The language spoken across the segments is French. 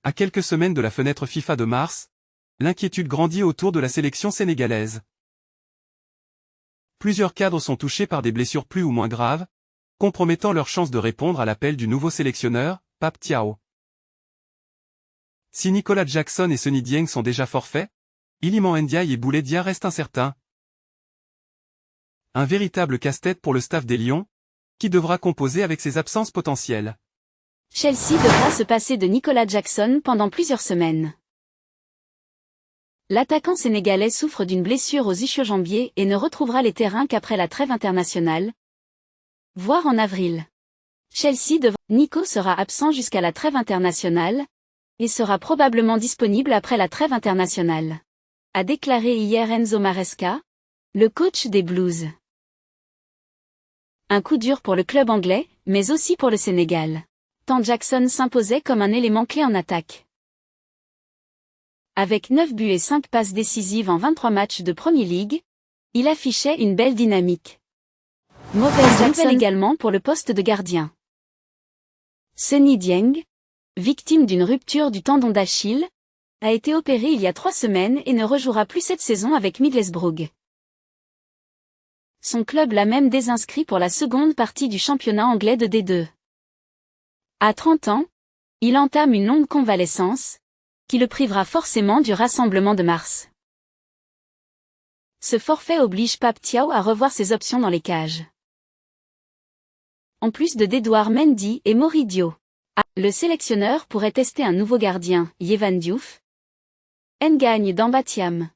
À quelques semaines de la fenêtre FIFA de mars, l'inquiétude grandit autour de la sélection sénégalaise. Plusieurs cadres sont touchés par des blessures plus ou moins graves, compromettant leur chance de répondre à l'appel du nouveau sélectionneur, Pape Thiaw. Si Nicolas Jackson et Seny Dieng sont déjà forfaits, Iliman Ndiaye et Boulaye Dia restent incertains. Un véritable casse-tête pour le staff des Lions, qui devra composer avec ses absences potentielles. Chelsea devra se passer de Nicolas Jackson pendant plusieurs semaines. L'attaquant sénégalais souffre d'une blessure aux ischio-jambiers et ne retrouvera les terrains qu'après la trêve internationale, voire en avril. Nico sera absent jusqu'à la trêve internationale, et sera probablement disponible après la trêve internationale, a déclaré hier Enzo Maresca, le coach des Blues. Un coup dur pour le club anglais, mais aussi pour le Sénégal, tant Jackson s'imposait comme un élément clé en attaque. Avec 9 buts et 5 passes décisives en 23 matchs de Premier League, il affichait une belle dynamique. Mauvaise nouvelle également pour le poste de gardien. Seny Dieng, victime d'une rupture du tendon d'Achille, a été opéré il y a 3 semaines et ne rejouera plus cette saison avec Middlesbrough. Son club l'a même désinscrit pour la seconde partie du championnat anglais de D2. À 30 ans, il entame une longue convalescence, qui le privera forcément du rassemblement de mars. Ce forfait oblige Pape Thiaw à revoir ses options dans les cages. En plus d'Edouard Mendy et Moridio, le sélectionneur pourrait tester un nouveau gardien, Yehvan Diouf, Ngagne Demba Thiam,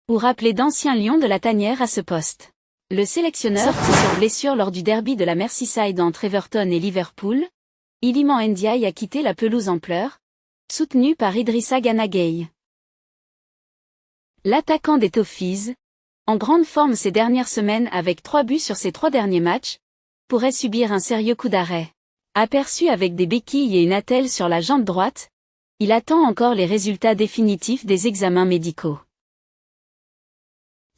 ou rappeler d'anciens lions de la tanière à ce poste. Le sélectionneur, sorti sur blessure lors du derby de la Merseyside entre Everton et Liverpool, Iliman Ndiaye a quitté la pelouse en pleurs, soutenu par Idrissa Gana Gueye. L'attaquant des Toffees, en grande forme ces dernières semaines avec 3 buts sur ses 3 derniers matchs, pourrait subir un sérieux coup d'arrêt. Aperçu avec des béquilles et une attelle sur la jambe droite, il attend encore les résultats définitifs des examens médicaux.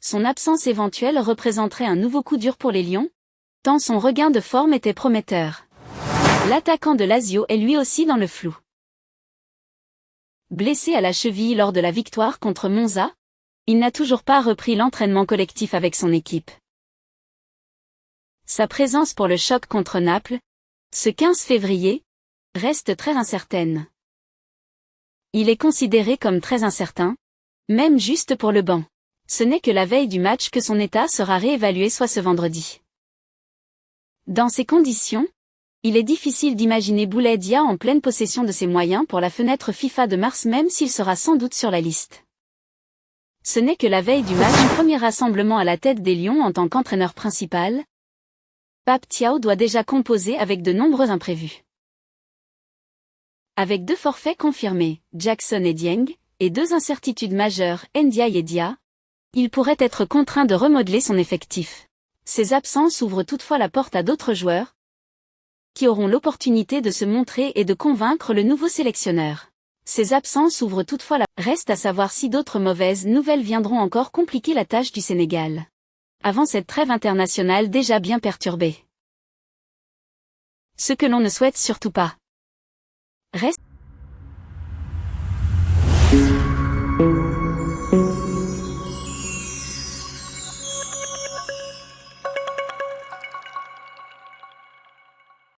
Son absence éventuelle représenterait un nouveau coup dur pour les Lions, tant son regain de forme était prometteur. L'attaquant de Lazio est lui aussi dans le flou. Blessé à la cheville lors de la victoire contre Monza, il n'a toujours pas repris l'entraînement collectif avec son équipe. Sa présence pour le choc contre Naples, ce 15 février, reste très incertaine. Il est considéré comme très incertain, même juste pour le banc. Ce n'est que la veille du match que son état sera réévalué, soit ce vendredi. Dans ces conditions, il est difficile d'imaginer Boulaye Dia en pleine possession de ses moyens pour la fenêtre FIFA de mars, même s'il sera sans doute sur la liste. Ce n'est que la veille du match, son premier rassemblement à la tête des Lions en tant qu'entraîneur principal. Pape Thiaw doit déjà composer avec de nombreux imprévus. Avec 2 forfaits confirmés, Jackson et Dieng, et 2 incertitudes majeures, Ndiaye et Dia, il pourrait être contraint de remodeler son effectif. Ces absences ouvrent toutefois la porte à d'autres joueurs, qui auront l'opportunité de se montrer et de convaincre le nouveau sélectionneur. Reste à savoir si d'autres mauvaises nouvelles viendront encore compliquer la tâche du Sénégal, avant cette trêve internationale déjà bien perturbée. Ce que l'on ne souhaite surtout pas. Reste